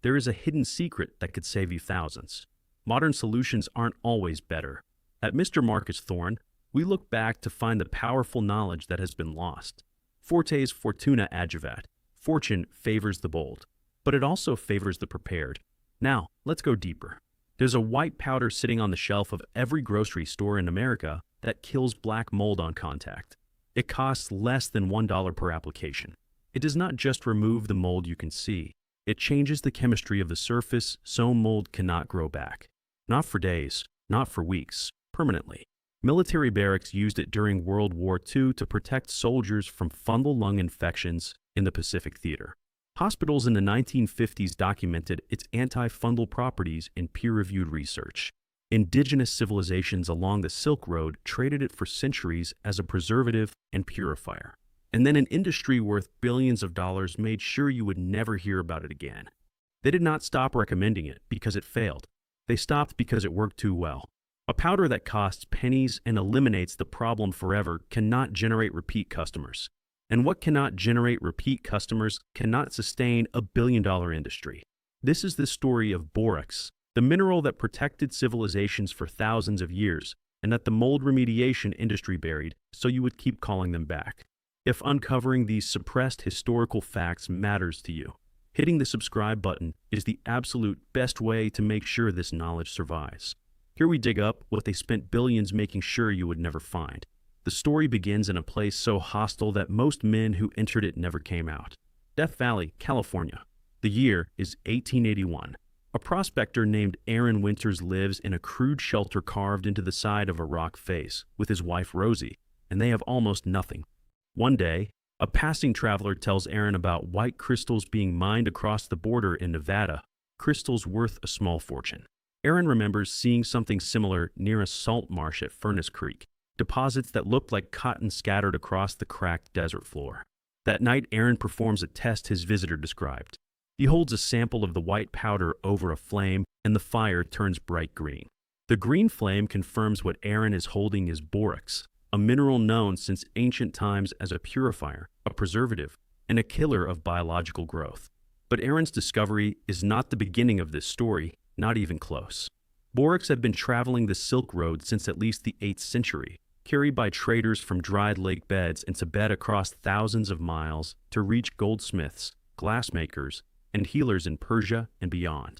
there is a hidden secret that could save you thousands. Modern solutions aren't always better. At Mr. Marcus Thorne, we look back to find the powerful knowledge that has been lost. Forte's Fortuna Adjuvat. Fortune favors the bold, but it also favors the prepared. Now, let's go deeper. There's a white powder sitting on the shelf of every grocery store in America that kills black mold on contact. It costs less than $1 per application. It does not just remove the mold you can see. It changes the chemistry of the surface so mold cannot grow back. Not for days, not for weeks, permanently. Military barracks used it during World War II to protect soldiers from fungal lung infections in the Pacific Theater. Hospitals in the 1950s documented its antifungal properties in peer-reviewed research. Indigenous civilizations along the Silk Road traded it for centuries as a preservative and purifier. And then an industry worth billions of dollars made sure you would never hear about it again. They did not stop recommending it because it failed. They stopped because it worked too well. A powder that costs pennies and eliminates the problem forever cannot generate repeat customers. And what cannot generate repeat customers cannot sustain a billion-dollar industry. This is the story of borax, the mineral that protected civilizations for thousands of years, and that the mold remediation industry buried so you would keep calling them back. If uncovering these suppressed historical facts matters to you, hitting the subscribe button is the absolute best way to make sure this knowledge survives. Here we dig up what they spent billions making sure you would never find. The story begins in a place so hostile that most men who entered it never came out. Death Valley, California. The year is 1881. A prospector named Aaron Winters lives in a crude shelter carved into the side of a rock face with his wife Rosie, and they have almost nothing. One day, a passing traveler tells Aaron about white crystals being mined across the border in Nevada, crystals worth a small fortune. Aaron remembers seeing something similar near a salt marsh at Furnace Creek, deposits that looked like cotton scattered across the cracked desert floor. That night, Aaron performs a test his visitor described. He holds a sample of the white powder over a flame, and the fire turns bright green. The green flame confirms what Aaron is holding is borax, a mineral known since ancient times as a purifier, a preservative, and a killer of biological growth. But Aaron's discovery is not the beginning of this story, not even close. Borax had been traveling the Silk Road since at least the 8th century, carried by traders from dried lake beds in Tibet across thousands of miles to reach goldsmiths, glassmakers, and healers in Persia and beyond.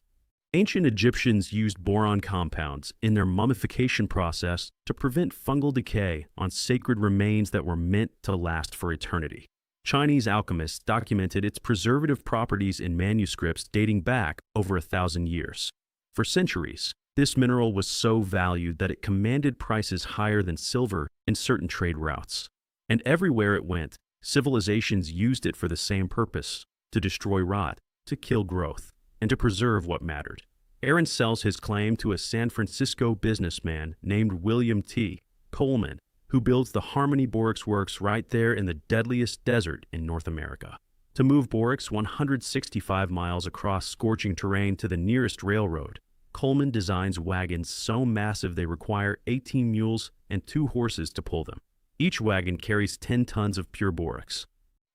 Ancient Egyptians used boron compounds in their mummification process to prevent fungal decay on sacred remains that were meant to last for eternity. Chinese alchemists documented its preservative properties in manuscripts dating back over 1,000 years. For centuries, this mineral was so valued that it commanded prices higher than silver in certain trade routes. And everywhere it went, civilizations used it for the same purpose: to destroy rot, to kill growth, and to preserve what mattered. Aaron sells his claim to a San Francisco businessman named William T. Coleman, who builds the Harmony Borax Works right there in the deadliest desert in North America. To move borax 165 miles across scorching terrain to the nearest railroad, Coleman designs wagons so massive they require 18 mules and 2 horses to pull them. Each wagon carries 10 tons of pure borax.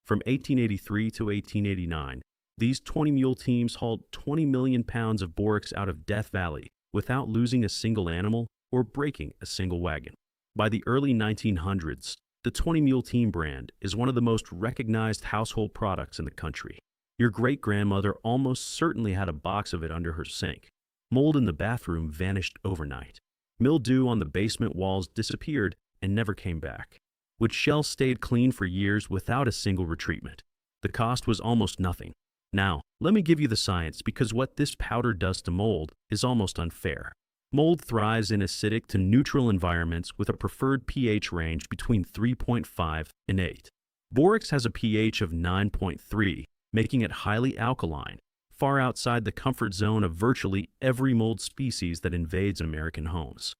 From 1883 to 1889, these 20-mule teams hauled 20 million pounds of borax out of Death Valley without losing a single animal or breaking a single wagon. By the early 1900s, the 20-mule team brand is one of the most recognized household products in the country. Your great-grandmother almost certainly had a box of it under her sink. Mold in the bathroom vanished overnight. Mildew on the basement walls disappeared and never came back. Wood shelves stayed clean for years without a single retreatment. The cost was almost nothing. Now, let me give you the science, because what this powder does to mold is almost unfair. Mold thrives in acidic to neutral environments with a preferred pH range between 3.5 and 8. Borax has a pH of 9.3, making it highly alkaline, far outside the comfort zone of virtually every mold species that invades American homes.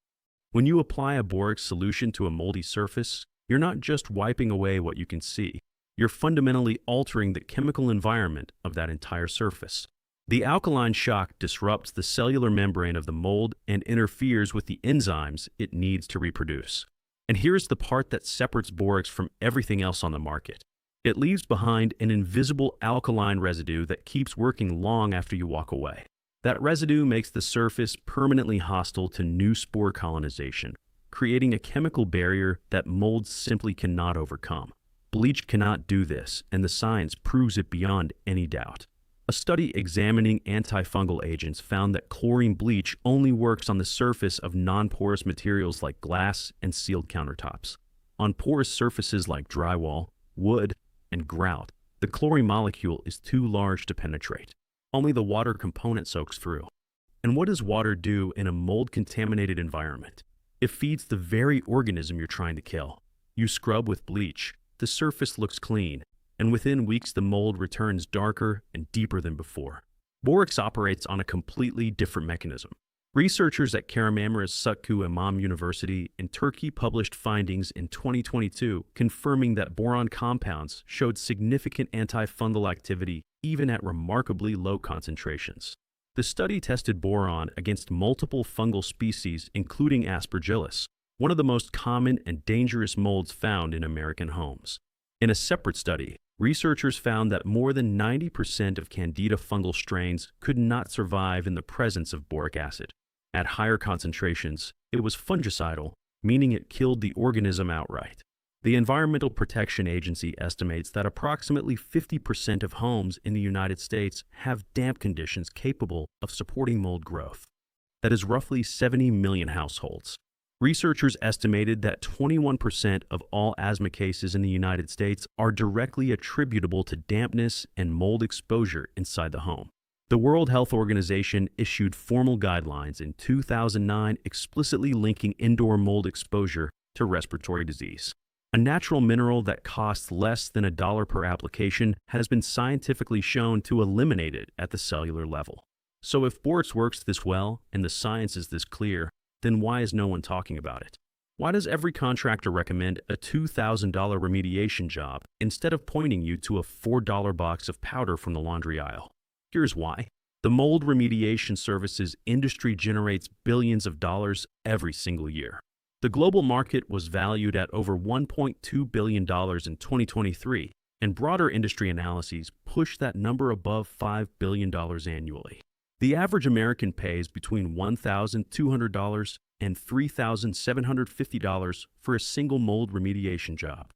When you apply a borax solution to a moldy surface, you're not just wiping away what you can see. You're fundamentally altering the chemical environment of that entire surface. The alkaline shock disrupts the cellular membrane of the mold and interferes with the enzymes it needs to reproduce. And here's the part that separates borax from everything else on the market. It leaves behind an invisible alkaline residue that keeps working long after you walk away. That residue makes the surface permanently hostile to new spore colonization, creating a chemical barrier that molds simply cannot overcome. Bleach cannot do this, and the science proves it beyond any doubt. A study examining antifungal agents found that chlorine bleach only works on the surface of non-porous materials like glass and sealed countertops. On porous surfaces like drywall, wood, and grout, the chlorine molecule is too large to penetrate. Only the water component soaks through. And what does water do in a mold-contaminated environment? It feeds the very organism you're trying to kill. You scrub with bleach, the surface looks clean, and within weeks the mold returns darker and deeper than before. Borax operates on a completely different mechanism. Researchers at Kahramanmaraş Sutku Imam University in Turkey published findings in 2022 confirming that boron compounds showed significant antifungal activity even at remarkably low concentrations. The study tested boron against multiple fungal species, including Aspergillus, one of the most common and dangerous molds found in American homes. In a separate study, researchers found that more than 90% of Candida fungal strains could not survive in the presence of boric acid. At higher concentrations, it was fungicidal, meaning it killed the organism outright. The Environmental Protection Agency estimates that approximately 50% of homes in the United States have damp conditions capable of supporting mold growth. That is roughly 70 million households. Researchers estimated that 21% of all asthma cases in the United States are directly attributable to dampness and mold exposure inside the home. The World Health Organization issued formal guidelines in 2009 explicitly linking indoor mold exposure to respiratory disease. A natural mineral that costs less than $1 per application has been scientifically shown to eliminate it at the cellular level. So if borax works this well and the science is this clear, then why is no one talking about it? Why does every contractor recommend a $2,000 remediation job instead of pointing you to a $4 box of powder from the laundry aisle? Here's why. The mold remediation services industry generates billions of dollars every single year. The global market was valued at over $1.2 billion in 2023, and broader industry analyses push that number above $5 billion annually. The average American pays between $1,200 and $3,750 for a single mold remediation job.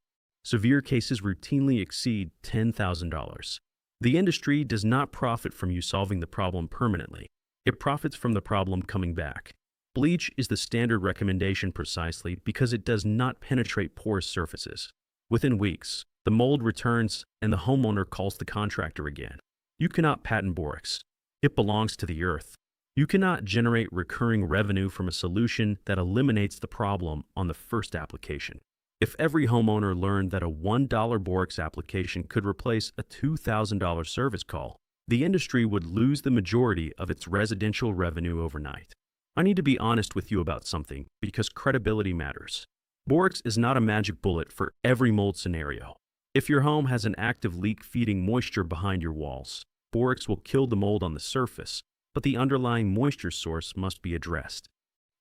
Severe cases routinely exceed $10,000. The industry does not profit from you solving the problem permanently. It profits from the problem coming back. Bleach is the standard recommendation precisely because it does not penetrate porous surfaces. Within weeks, the mold returns and the homeowner calls the contractor again. You cannot patent borax. It belongs to the earth. You cannot generate recurring revenue from a solution that eliminates the problem on the first application. If every homeowner learned that a $1 borax application could replace a $2,000 service call, the industry would lose the majority of its residential revenue overnight. I need to be honest with you about something because credibility matters. Borax is not a magic bullet for every mold scenario. If your home has an active leak feeding moisture behind your walls, borax will kill the mold on the surface, but the underlying moisture source must be addressed.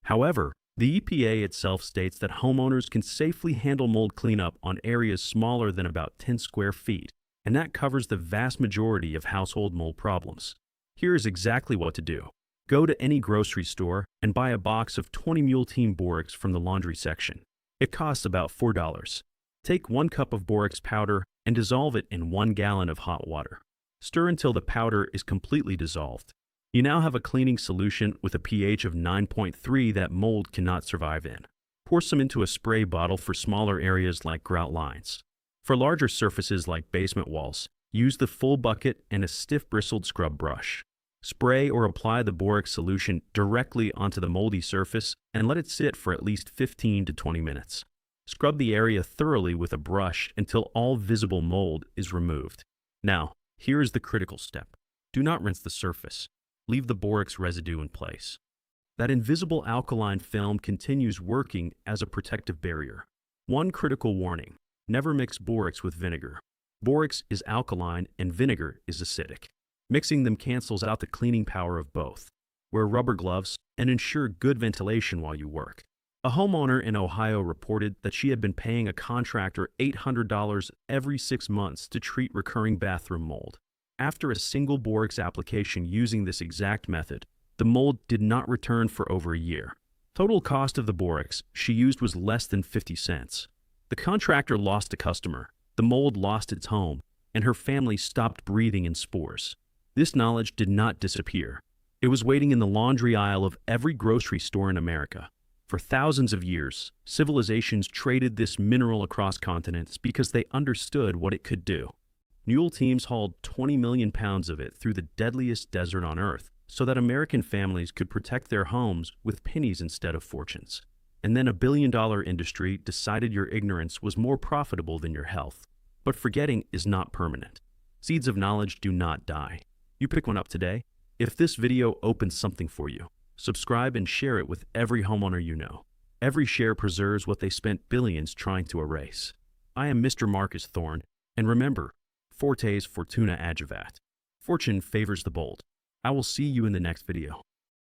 However, the EPA itself states that homeowners can safely handle mold cleanup on areas smaller than about 10 square feet, and that covers the vast majority of household mold problems. Here is exactly what to do. Go to any grocery store and buy a box of 20 Mule Team Borax from the laundry section. It costs about $4. Take 1 cup of borax powder and dissolve it in 1 gallon of hot water. Stir until the powder is completely dissolved. You now have a cleaning solution with a pH of 9.3 that mold cannot survive in. Pour some into a spray bottle for smaller areas like grout lines. For larger surfaces like basement walls, use the full bucket and a stiff bristled scrub brush. Spray or apply the borax solution directly onto the moldy surface and let it sit for at least 15 to 20 minutes. Scrub the area thoroughly with a brush until all visible mold is removed. Now, here is the critical step. Do not rinse the surface. Leave the borax residue in place. That invisible alkaline film continues working as a protective barrier. One critical warning: never mix borax with vinegar. Borax is alkaline and vinegar is acidic. Mixing them cancels out the cleaning power of both. Wear rubber gloves and ensure good ventilation while you work. A homeowner in Ohio reported that she had been paying a contractor $800 every 6 months to treat recurring bathroom mold. After a single Borax application using this exact method, the mold did not return for over a year. Total cost of the Borax she used was less than 50 cents. The contractor lost a customer, the mold lost its home, and her family stopped breathing in spores. This knowledge did not disappear. It was waiting in the laundry aisle of every grocery store in America. For thousands of years, civilizations traded this mineral across continents because they understood what it could do. Mule teams hauled 20 million pounds of it through the deadliest desert on Earth so that American families could protect their homes with pennies instead of fortunes. And then a billion-dollar industry decided your ignorance was more profitable than your health. But forgetting is not permanent. Seeds of knowledge do not die. You pick one up today. If this video opens something for you, subscribe and share it with every homeowner you know. Every share preserves what they spent billions trying to erase. I am Mr. Marcus Thorne, and remember, Fortes Fortuna Adjuvat. Fortune favors the bold. I will see you in the next video.